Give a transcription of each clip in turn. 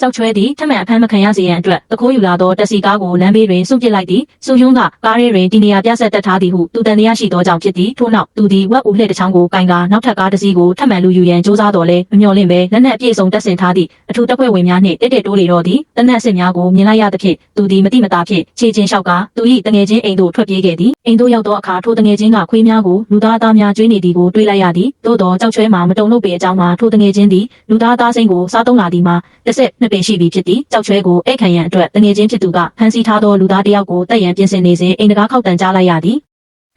ကြောက်ချွဲသည်ထမှန်အဖမ်းမခံရစေရန်အတွက်တကိုးယူလာသောတက်စီကားကိုလမ်းဘေးတွင်စွန့်ပစ်လိုက်သည်စုယွန်းကကားရဲတွင်ဒီနေရာပြဆက်တက်ထားသည်ဟုသူတန်တရားရှိသောကြောင့်ဖြစ်သည်ထို့နောက်သူသည်ဝက်ဦးလှည့်တစ်ချောင်းကိုကင်ကာနောက်ထပ်ကားတစ်စီးကိုထမှန်လူယူရန်စ조사တော်လဲမမျှော်လင့်ပဲလက်နက်အပြည့်စုံတပ်ဆင်ထားသည့်အထူးတပ်ဖွဲ့ဝင်များနှင့်တက်တိုးလေတော့သည်တနက်စစ်များကိုမြင်လိုက်ရသဖြင့်သူသည်မတိမတာဖြင့်ခြေချင်းလျှောက်ကသူ၏တငယ်ချင်းအိမ်သို့ထွက်ပြေးခဲ့သည်အိမ်သို့ရောက်သောအခါထိုတငယ်ချင်းကခွေးများကိုလူသားသားများကျွေးနေသည်ကိုတွေ့လိုက်ရသည်သို့သောကြောက်ချွဲမှာမတုံ့လို့ပေအကြောင်းမှာထိုတငယ်ချင်းသည်လူသားသားစိမ့်ကိုစားသုံးလာသည်မှာတစ်ဆက်နှစ်ပင်ရှိပြီဖြစ်သည်ကြောက်ချွဲကိုအိတ်ခံရန်အတွက်တငယ်ချင်းဖြစ်သူကဖမ်းဆီးထားသောလူသားတစ်ယောက်ကိုတပ်ရန်ပြင်ဆင်နေစဉ်အိမ်တကားခောက်တန်ကြားလိုက်ရသည်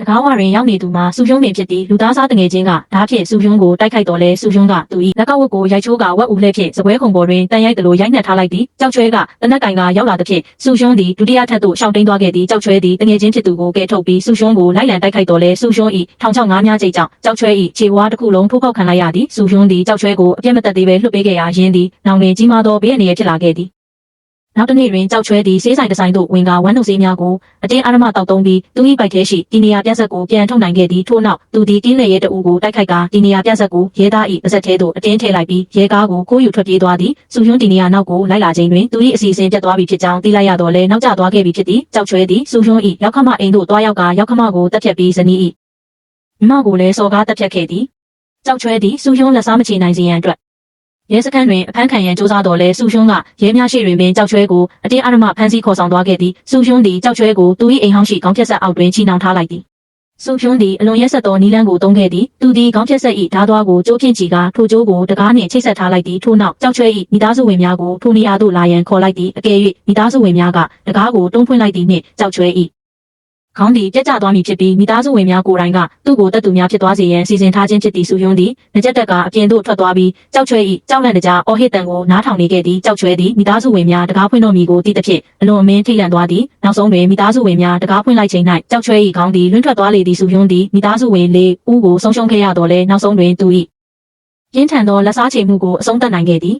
တကားဝတွင်ရောက်နေသူမှာစုယွန်းပင်ဖြစ်သည်လူသားစားတငယ်ချင်းကဓာတ်ဖြင့်စုယွန်းကိုတိုက်ခိုက်တော်လဲစုယွန်းကသူ၏လက်ကောက်ဝတ်ကိုရိုက်ချိုးကဝက်ဦးလှဲဖြင့်စပွဲခုံပေါ်တွင်တန်ရိုက်သလိုရိုက်နှက်ထားလိုက်သည်ကြောက်ချွဲကတနက်ကင်ကရောက်လာသဖြင့်စုယွန်းသည်ဒုတိယထပ်သို့ရှောင်တိန်သွားခဲ့သည်ကြောက်ချွဲသည်တငယ်ချင်းဖြစ်သူကိုကဲထုတ်ပြီးစုယွန်းကိုလိုက်လံတိုက်ခိုက်တော်လဲစုယွန်း၏ထောင်ချောက်ငါးများကျိတ်ကြောင့်ကြောက်ချွဲ၏ခြေဝါးတစ်ခုလုံးထိုးပေါက်ခံလိုက်ရသည်စုယွန်းသည်ကြောက်ချွဲကိုအပြတ်မသက်သေးပဲလွှတ်ပေးခဲ့ရာယင်းသည်နောင်တွင်ကြီးမားသောဘေးအန္တရာယ်ဖြစ်လာခဲ့သည်နောက်တစ်နေ့တွင်ကြောက်ချွဲသည်ဆေးဆိုင်တစ်ဆိုင်သို့ဝင်ကဝမ်းနှုတ်ဆေးများကိုအတင်းအာရမတောက်သုံးပြီးသူ၏ဘိုက်ထဲရှိဒီနေရာပြက်ဆက်ကိုပြန်ထုတ်နိုင်ခဲ့သည်ထို့နောက်သူသည်ကင်းလေရဲတအူကိုတိုက်ခိုက်ကဒီနေရာပြက်ဆက်ကိုရဲသား၏ပါဇက်ထဲသို့အတင်းထည့်လိုက်ပြီးရဲကားကိုခိုးယူထွက်ပြေးသွားသည်စုယွန်းဒီနေရာနောက်ကိုလိုက်လာခြင်းတွင်သူ၏အစီအစဉ်ပြတ်သွားပြီဖြစ်ကြောင်းသိလိုက်ရတော့လဲနောက်ကျသွားခဲ့ပြီဖြစ်သည်ကြောက်ချွဲသည်စုယွန်း၏ရောက်ခမအိမ်သို့တွားရောက်ကရောက်ခမကိုတပ်ဖြတ်ပြီးဇနီး၏မိမကိုလည်းစော်ကားတပ်ဖြတ်ခဲ့သည်ကြောက်ချွဲသည်စုယွန်းလက်စားမချေနိုင်စေရန်အတွက်ရဲစခန်းတွင်အဖမ်းခံရန်စ조사တော်လဲစုယွန်းကရဲများရှိတွင်ပင်ကြောက်ချွဲကိုအတင်းအာရမဖမ်းဆီးခေါ်ဆောင်သွားခဲ့သည်စုယွန်းသည်ကြောက်ချွဲကိုသူ၏အိမ်ဟောင်းရှိခေါင်းဖြတ်ဆက်အောက်တွင်ချီနှောင်ထားလိုက်သည်စုယွန်းသည်အလွန်ရက်ဆက်သောနီလန်းကိုတုံးခဲ့သည်သူသည်ခေါင်းဖြတ်ဆက်၏ဓားသွားကိုကျိုးဖြင့်ချီကာထိုကျိုးကိုတကားနှင့်ချိတ်ဆက်ထားလိုက်သည်ထို့နောက်ကြောက်ချွဲ၏မိသားစုဝင်များကိုထိုနေရာသို့လာရန်ခေါ်လိုက်သည်အကယ်၍မိသားစုဝင်များကတကားကိုတွန်းဖွင့်လိုက်သည်နှင့်ကြောက်ချွဲ၏ခေါင်းသည်ပြက်ကျသွားမည်ဖြစ်ပြီးမိသားစုဝင်များကိုယ်တိုင်ကသူ့ကိုတပ်သူများဖြစ်သွားစေရန်စီစဉ်ထားခြင်းဖြစ်သည့်စုယွန်းသည်ငကြက်တက်ကအပြင်သို့ထွက်သွားပြီးကြောက်ချွဲ၏ကြောက်လန့်တကြားအော်ဟစ်တန်ကိုနားထောင်နေခဲ့သည်ကြောက်ချွဲသည်မိသားစုဝင်များတကားဖွင့်တော်မူကိုတည်သဖြင့်အလွန်အမင်းထိတ်လန့်သွားသည်နောက်ဆုံးတွင်မိသားစုဝင်များတကားဖွင့်လိုက်ချိန်၌ကြောက်ချွဲ၏ခေါင်းသည်လွင့်ထွက်သွားလေသည်စုယွန်းသည်မိသားစုဝင်လေးဦးကိုဆုံးရှုံးခဲ့ရတော့လဲနောက်ဆုံးတွင်သူ၏ပြင်းထန်သောလက်စားချေမှုကိုအဆုံးသတ်နိုင်ခဲ့သည်